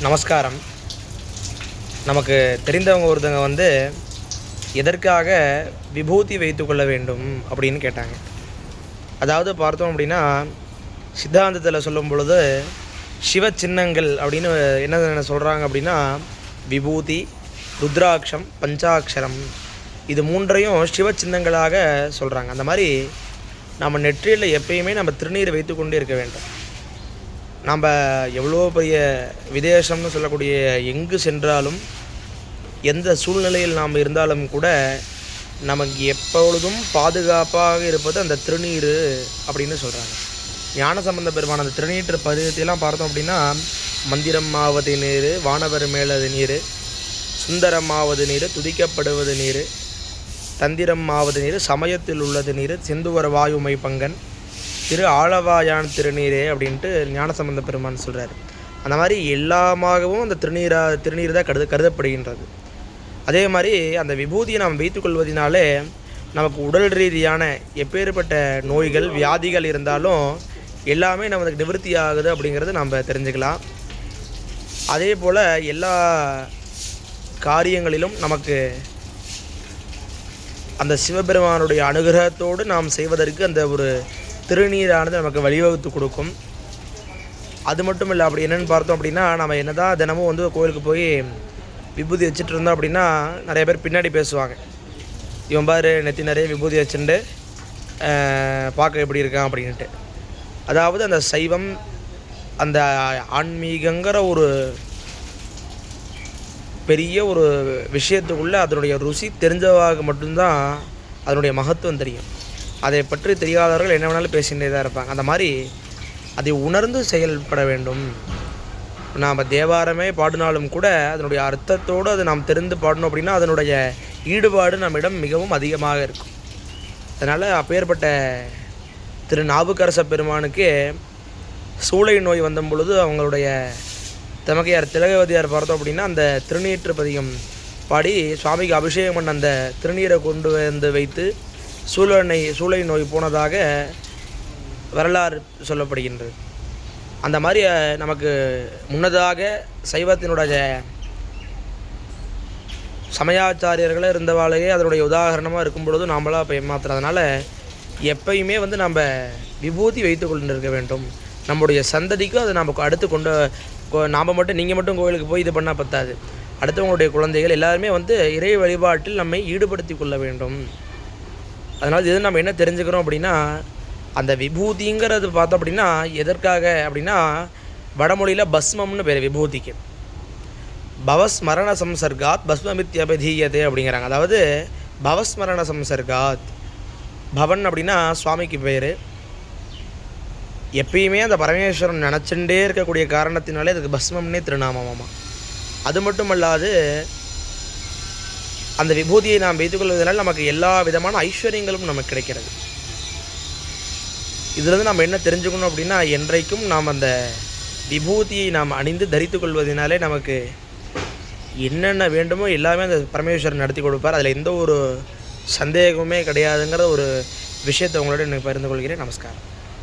நமஸ்காரம். நமக்கு தெரிந்தவங்க ஒருத்தவங்க எதற்காக விபூதி வைத்து கொள்ள வேண்டும் அப்படின்னு கேட்டாங்க. அதாவது பார்த்தோம் அப்படின்னா, சித்தாந்தத்தில் சொல்லும் பொழுது சிவ சின்னங்கள் அப்படின்னு என்ன சொல்கிறாங்க அப்படின்னா, விபூதி, ருத்ராட்சம், பஞ்சாட்சரம், இது மூன்றையும் சிவ சின்னங்களாக சொல்கிறாங்க. அந்த மாதிரி நம்ம நெற்றியில் எப்பயுமே நம்ம திருநீர் வைத்து கொண்டே இருக்க வேண்டும். நம்ம எவ்வளோ பெரிய விதேசம்னு சொல்லக்கூடிய எங்கு சென்றாலும், எந்த சூழ்நிலையில் நாம் இருந்தாலும் கூட நமக்கு எப்பொழுதும் பாதுகாப்பாக இருப்பது அந்த திருநீர் அப்படின்னு சொல்கிறாங்க. ஞானசம்பந்த பெருமான் அந்த திருநீற்று பதிகத்தையெல்லாம் பார்த்தோம் அப்படின்னா, மந்திரம் ஆவது நீர், வானவர் மேலது நீர், சுந்தரம் ஆவது நீர், துதிக்கப்படுவது நீர், தந்திரம் ஆவது நீர், சமயத்தில் உள்ளது நீர், செந்துவர் வாயுமை பங்கன், திரு ஆளவாயான் திருநீரே அப்படின்ட்டு ஞானசம்பந்த பெருமான் சொல்கிறார். அந்த மாதிரி எல்லாமாகவும் அந்த திருநீர் தான் கருதப்படுகின்றது. அதே மாதிரி அந்த விபூதியை நாம் வைத்துக்கொள்வதனாலே நமக்கு உடல் ரீதியான எப்பேற்பட்ட நோய்கள், வியாதிகள் இருந்தாலும் எல்லாமே நமக்கு நிவர்த்தி ஆகுது அப்படிங்கிறது நம்ம தெரிஞ்சுக்கலாம். அதே போல் எல்லா காரியங்களிலும் நமக்கு அந்த சிவபெருமானுடைய அனுகிரகத்தோடு நாம் செய்வதற்கு அந்த ஒரு திருநீரானது நமக்கு வழிவகுத்து கொடுக்கும். அது மட்டும் இல்லை, அப்படி என்னென்னு பார்த்தோம் அப்படின்னா, நம்ம என்ன தான் தினமும் கோயிலுக்கு போய் விபூதி வச்சுட்டு இருந்தோம் அப்படின்னா, நிறைய பேர் பின்னாடி பேசுவாங்க, இவன் பாரு நெத்தி நிறைய விபூதி வச்சுட்டு பார்க்க எப்படி இருக்கான் அப்படின்ட்டு. அதாவது அந்த சைவம், அந்த ஆன்மீகங்கிற ஒரு பெரிய ஒரு விஷயத்துக்குள்ளே அதனுடைய ருசி தெரிஞ்சவாக மட்டும்தான் அதனுடைய மகத்துவம் தெரியும். அதை பற்றி தெரியாதவர்கள் என்ன வேணாலும் பேசிகிட்டே தான் இருப்பாங்க. அந்த மாதிரி அதை உணர்ந்து செயல்பட வேண்டும். நாம் தேவாரமே பாடினாலும் கூட அதனுடைய அர்த்தத்தோடு அதை நாம் தெரிந்து பாடணும் அப்படின்னா அதனுடைய ஈடுபாடு நம்மிடம் மிகவும் அதிகமாக இருக்கும். அதனால் அப்பேற்பட்ட திரு நாவுக்கரச பெருமானுக்கு சூளை நோய் வந்த பொழுது அவங்களுடைய தமக்கையார் திலகவதியார் பார்த்தோம் அப்படின்னா அந்த திருநீற்று பதிகம் பாடி சுவாமிக்கு அபிஷேகம் பண்ண அந்த திருநீரை கொண்டு வைத்து சூளை நோய் போனதாக வரலாறு சொல்லப்படுகின்றது. அந்த மாதிரி நமக்கு முன்னதாக சைவத்தினுடைய சமயாச்சாரியர்களே இருந்தவாளையே அதனுடைய உதாரணமாக இருக்கும் பொழுது நாமளாக இப்போ ஏமாத்துறதுனால எப்பயுமே நம்ம விபூதி வைத்து கொண்டு இருக்க வேண்டும். நம்முடைய சந்ததிக்கும் அதை நமக்கு அடுத்து நாம் மட்டும் நீங்கள் மட்டும் கோயிலுக்கு போய் இது பண்ணால் பத்தாது. அடுத்தவங்களுடைய குழந்தைகள் எல்லாருமே இறை வழிபாட்டில் நம்மை ஈடுபடுத்தி கொள்ள வேண்டும். அதனால் இது நம்ம என்ன தெரிஞ்சுக்கிறோம் அப்படின்னா, அந்த விபூதிங்கிறது பார்த்தோம் அப்படின்னா எதற்காக அப்படின்னா, வடமொழியில் பஸ்மம்னு பேர் விபூதிக்கு. பவஸ்மரண சம்சர்காத் பஸ்மமித்யபதீயதே அப்படிங்கிறாங்க. அதாவது பவஸ்மரண சம்சர்காத், பவன் அப்படின்னா சுவாமிக்கு பேர். எப்பயுமே அந்த பரமேஸ்வரன் நினச்சுட்டே இருக்கக்கூடிய காரணத்தினாலே அதுக்கு பஸ்மம்னே திருநாமமாமா. அது மட்டும் அல்லாது அந்த விபூதியை நாம் வைத்துக்கொள்வதனால் நமக்கு எல்லா விதமான ஐஸ்வர்யங்களும் நமக்கு கிடைக்கிறது. இதிலிருந்து நம்ம என்ன தெரிஞ்சுக்கணும் அப்படின்னா, என்றைக்கும் நாம் அந்த விபூதியை நாம் அணிந்து தரித்து கொள்வதனாலே நமக்கு என்னென்ன வேண்டுமோ எல்லாமே அந்த பரமேஸ்வரன் நடத்தி கொடுப்பார். அதில் எந்த ஒரு சந்தேகமே கிடையாதுங்கிற ஒரு விஷயத்தை உங்களோட எனக்கு பகிர்ந்து கொள்கிறேன். நமஸ்காரம்.